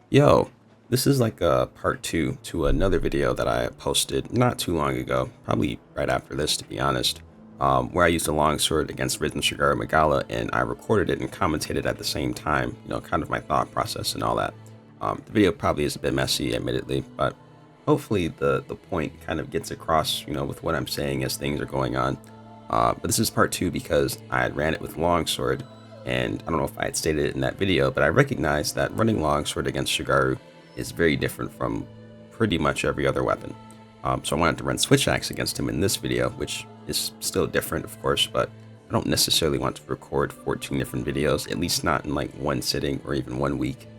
Yo, this is like a part two to another video that I posted not too long ago, probably right after this to be honest, where I used a longsword against Risen Shagaru Magala and I recorded it and commentated at the same time, kind of my thought process and all that. The video probably is a bit messy, admittedly, but hopefully the point kind of gets across, with what I'm saying as things are going on. But this is part two because I had ran it with longsword, and I don't know if I had stated it in that video, but I recognized that running longsword against Shagaru is very different from pretty much every other weapon. So I wanted to run switch axe against him in this video, which is still different, of course, but I don't necessarily want to record 14 different videos, at least not in like one sitting or even 1 week,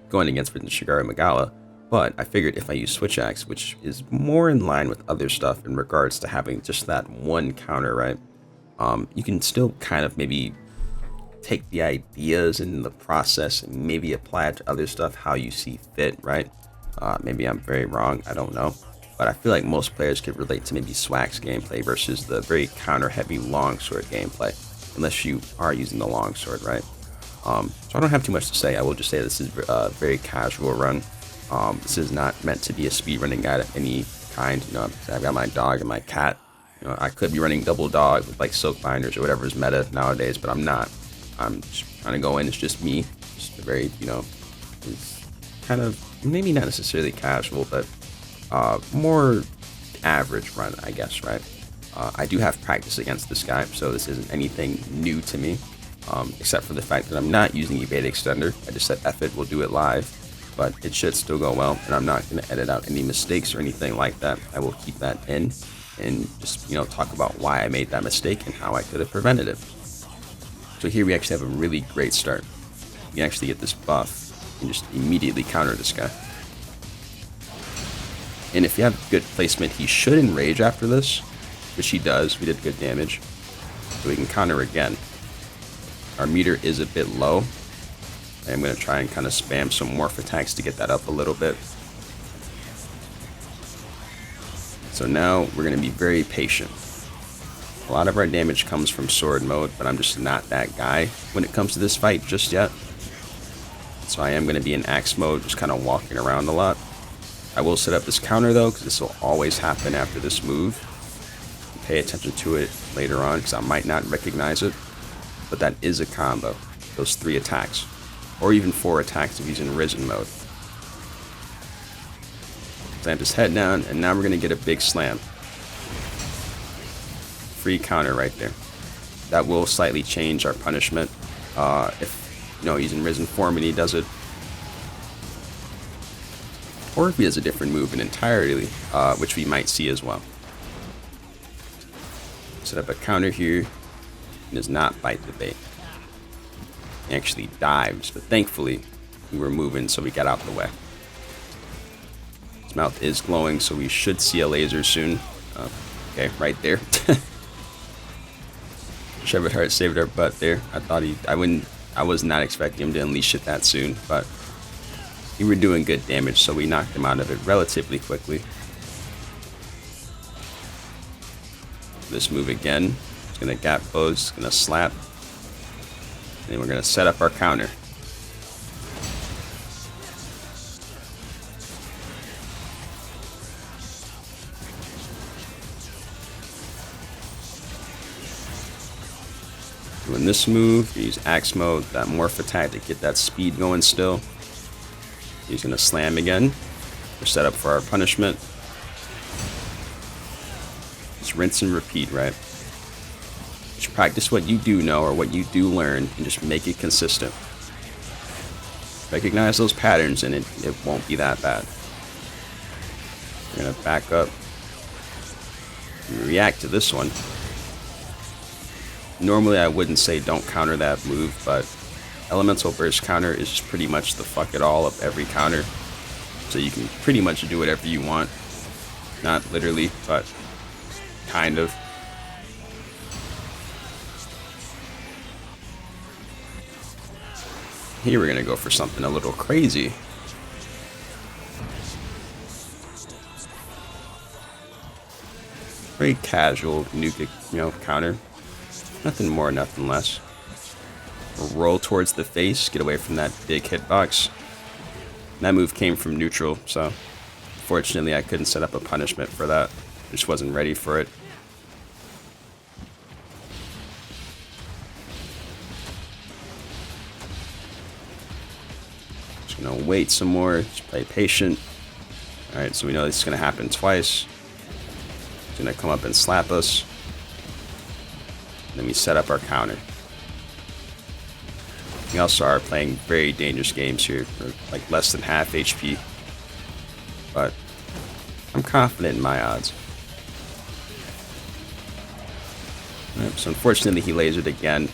going against Shagaru Magala. But I figured if I use switch axe, which is more in line with other stuff in regards to having just that one counter, right? You can still kind of maybe take the ideas and the process and maybe apply it to other stuff how you see fit, right? Maybe I'm very wrong, I don't know. But I feel like most players could relate to maybe Swag's gameplay versus the very counter-heavy longsword gameplay, unless you are using the longsword, right? So I don't have too much to say. I will just say this is a very casual run. This is not meant to be a speedrunning guide of any kind. I've got my dog and my cat. I could be running double dog with like silk binders or whatever is meta nowadays, but I'm not. I'm just trying to go in. It's just me. Just a very, it's kind of maybe not necessarily casual, but more average run, I guess, right? I do have practice against this guy, so this isn't anything new to me, except for the fact that I'm not using evade extender. I just said F it, we'll do it live, but it should still go well, and I'm not going to edit out any mistakes or anything like that. I will keep that in and just, talk about why I made that mistake and how I could have prevented it. So here we actually have a really great start. You can actually get this buff and just immediately counter this guy. And if you have good placement, he should enrage after this, which he does. We did good damage. So we can counter again. Our meter is a bit low. I'm going to try and kind of spam some morph attacks to get that up a little bit. So now we're going to be very patient. A lot of our damage comes from sword mode, but I'm just not that guy when it comes to this fight just yet. So I am going to be in axe mode, just kind of walking around a lot. I will set up this counter though, because this will always happen after this move. Pay attention to it later on, because I might not recognize it. But that is a combo, those 3 attacks. Or even 4 attacks if he's in risen mode. Slam his head down, and now we're going to get a big slam. Free counter right there. That will slightly change our punishment if he's in risen form and he does it, or if he has a different move entirely, which we might see as well. Set up a counter here and does not bite the bait. He actually dives, but thankfully we were moving, so we got out of the way. His mouth is glowing, so we should see a laser soon. Okay, right there. Shepard Heart saved our butt there. I was not expecting him to unleash it that soon, but we were doing good damage, so we knocked him out of it relatively quickly. This move again. It's gonna gap close, gonna slap, and then we're gonna set up our counter. Doing this move, use axe mode, that morph attack to get that speed going still. He's going to slam again. We're set up for our punishment. Just rinse and repeat, right? Just practice what you do know or what you do learn and just make it consistent. Recognize those patterns and it won't be that bad. We're going to back up. React to this one. Normally I wouldn't say don't counter that move, but elemental burst counter is just pretty much the fuck it all of every counter. So you can pretty much do whatever you want. Not literally, but kind of. Here we're gonna go for something a little crazy. Very casual nuke, counter. Nothing more, nothing less. We'll roll towards the face, get away from that big hitbox. That move came from neutral, so fortunately I couldn't set up a punishment for that. Just wasn't ready for it. Just gonna wait some more, just play patient. Alright, so we know this is gonna happen twice. He's gonna come up and slap us. And then we set up our counter. We also are playing very dangerous games here, for like less than half HP. But I'm confident in my odds. Right, so unfortunately he lasered again.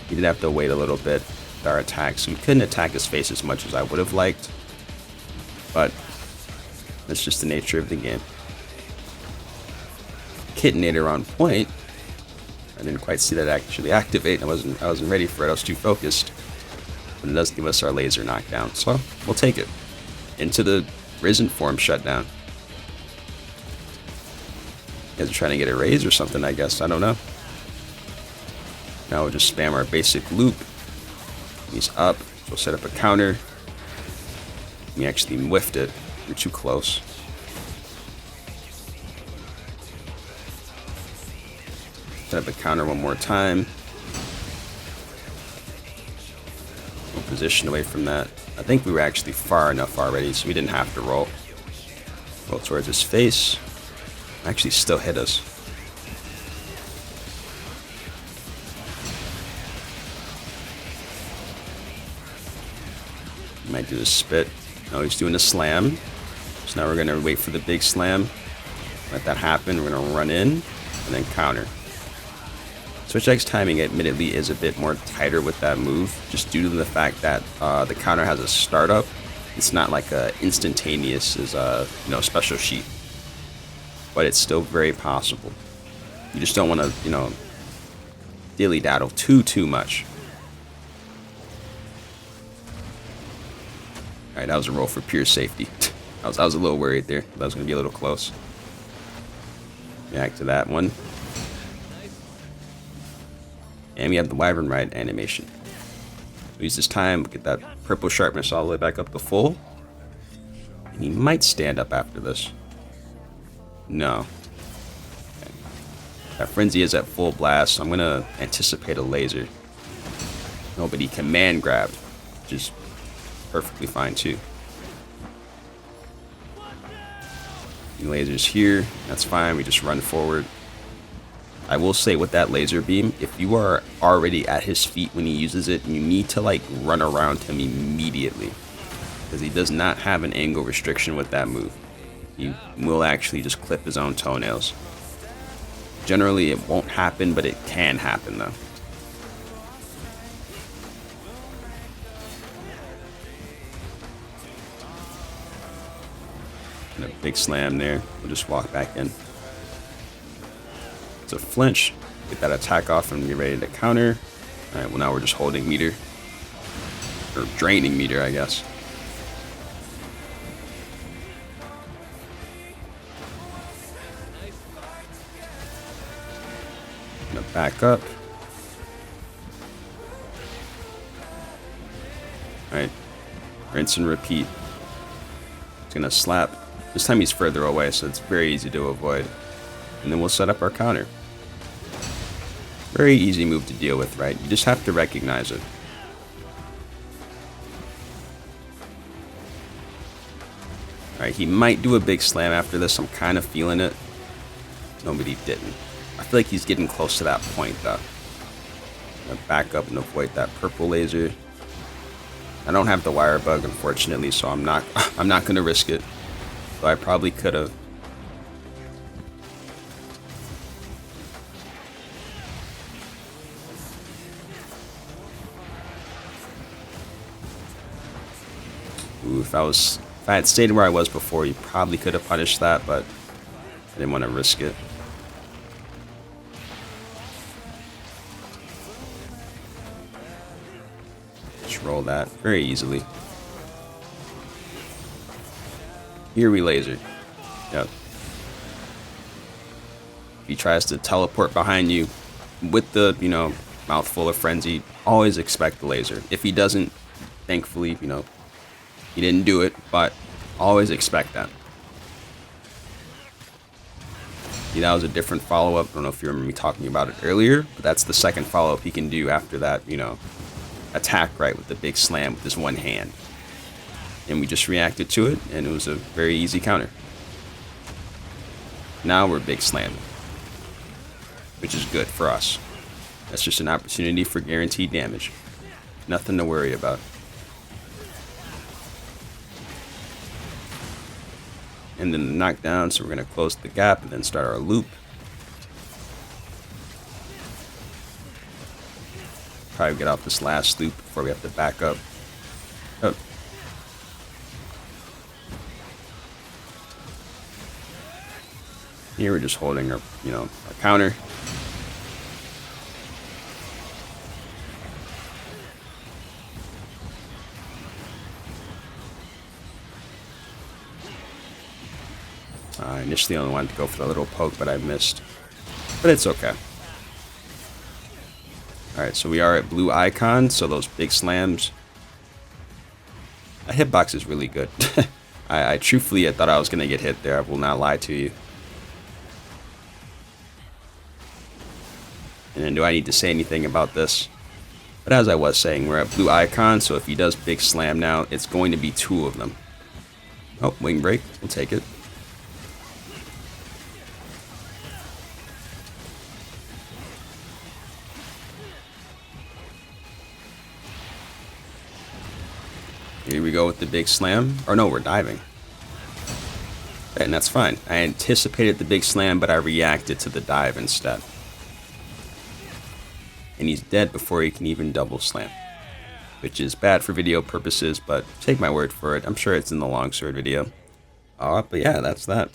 He did have to wait a little bit with our attack, so we couldn't attack his face as much as I would have liked. But that's just the nature of the game. Kitinator on point. I didn't quite see that actually activate. I wasn't ready for it. I was too focused. But it does give us our laser knockdown, so we'll take it. Into the Risen form shutdown. You guys are trying to get a raise or something, I guess. I don't know. Now we'll just spam our basic loop. He's up. So we'll set up a counter. We actually whiffed it. We're too close. Set up a counter one more time. We'll position away from that. I think we were actually far enough already, so we didn't have to roll. Roll towards his face. Actually still hit us. Might do a spit. No, he's doing a slam. So now we're gonna wait for the big slam. Let that happen. We're gonna run in and then counter. Switch X timing admittedly is a bit more tighter with that move, just due to the fact that the counter has a startup. It's not like a instantaneous as special sheet, but it's still very possible. You just don't want to dilly daddle too much. All right, that was a roll for pure safety. I was a little worried there. That was gonna be a little close. Back to that one. And we have the Wyvern Ride animation. So use this time, get that purple sharpness all the way back up to full. And he might stand up after this. No. Okay. That frenzy is at full blast, so I'm gonna anticipate a laser. No, but he command grabbed, which is perfectly fine too. He lasers here, that's fine, we just run forward. I will say with that laser beam, if you are already at his feet when he uses it, you need to like run around him immediately. Because he does not have an angle restriction with that move. He will actually just clip his own toenails. Generally it won't happen, but it can happen though. And a big slam there. We'll just walk back in. It's a flinch. Get that attack off and get ready to counter. Alright, well now we're just holding meter. Or draining meter, I guess. Gonna back up. Alright. Rinse and repeat. It's gonna slap. This time he's further away, so it's very easy to avoid. And then we'll set up our counter. Very easy move to deal with, right? You just have to recognize it. Alright, he might do a big slam after this. I'm kind of feeling it. Nobody didn't. I feel like he's getting close to that point, though. I'm gonna back up and avoid that purple laser. I don't have the wire bug, unfortunately, so I'm not gonna risk it. So I probably could have. Ooh, if I had stayed where I was before, you probably could have punished that, but I didn't want to risk it. Just roll that very easily. Here we laser. Yep. If he tries to teleport behind you with the, mouthful of frenzy, always expect the laser. If he doesn't, thankfully, He didn't do it, but always expect that. See, that was a different follow-up. I don't know if you remember me talking about it earlier, but that's the second follow-up he can do after that, you know, attack, right, with the big slam with his one hand. And we just reacted to it, and it was a very easy counter. Now we're big slamming, which is good for us. That's just an opportunity for guaranteed damage. Nothing to worry about. And then the knockdown, so we're going to close the gap and then start our loop. Probably get off this last loop before we have to back up. Oh. Here we're just holding our, you know, our counter. I initially only wanted to go for the little poke, but I missed. But it's okay. Alright, so we are at blue icon, so those big slams. That hitbox is really good. I truthfully, I thought I was going to get hit there. I will not lie to you. And then do I need to say anything about this? But as I was saying, we're at blue icon, so if he does big slam now, it's going to be 2 of them. Oh, wing break. We'll take it. Here we go with the big slam. Or no, we're diving. And that's fine. I anticipated the big slam, but I reacted to the dive instead. And he's dead before he can even double slam. Which is bad for video purposes, but take my word for it. I'm sure it's in the longsword video. But yeah, that's that.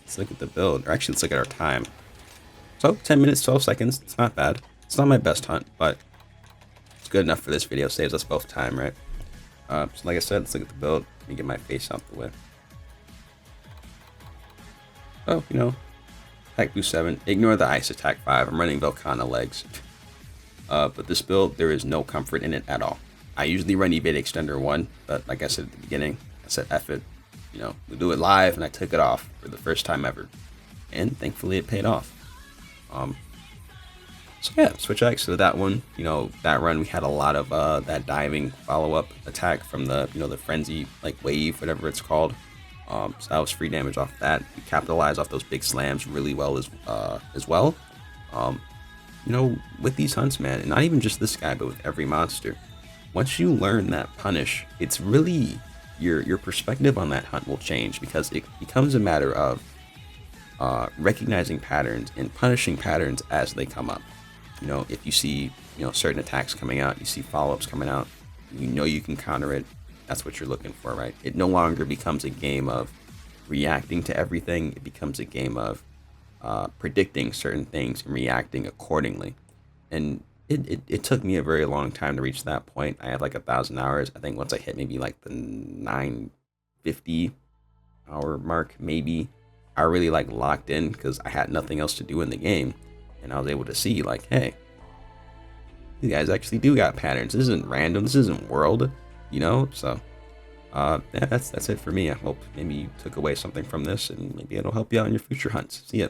Let's look at the build. Or actually, let's look at our time. So, 10 minutes, 12 seconds. It's not bad. It's not my best hunt, but it's good enough for this video. Saves us both time, right? So like I said, let's look at the build. Let me get my face out the way. Oh, you know, attack boost 7. Ignore the ice attack 5. I'm running Volcana legs. But this build, there is no comfort in it at all. I usually run evade extender 1, but like I said at the beginning, I said F it. You know, we'll do it live, and I took it off for the first time ever. And thankfully it paid off. So yeah, switch X to that one. You know, that run we had a lot of that diving follow-up attack from the, you know, the frenzy like wave, whatever it's called. So that was free damage off that. We capitalized off those big slams really well as well. You know, with these hunts, man, and not even just this guy, but with every monster, once you learn that punish, it's really your perspective on that hunt will change, because it becomes a matter of recognizing patterns and punishing patterns as they come up. You know, if you see, you know, certain attacks coming out, you see follow-ups coming out, you know you can counter it. That's what you're looking for, right? It no longer becomes a game of reacting to everything. It becomes a game of predicting certain things and reacting accordingly. And it took me a very long time to reach that point. I had like 1,000 hours. I think once I hit maybe like the 950 hour mark, maybe, I really like locked in because I had nothing else to do in the game. And I was able to see like, hey, you guys actually do got patterns. This isn't random. This isn't world, you know? So yeah, that's it for me. I hope maybe you took away something from this, and maybe it'll help you out in your future hunts. See ya.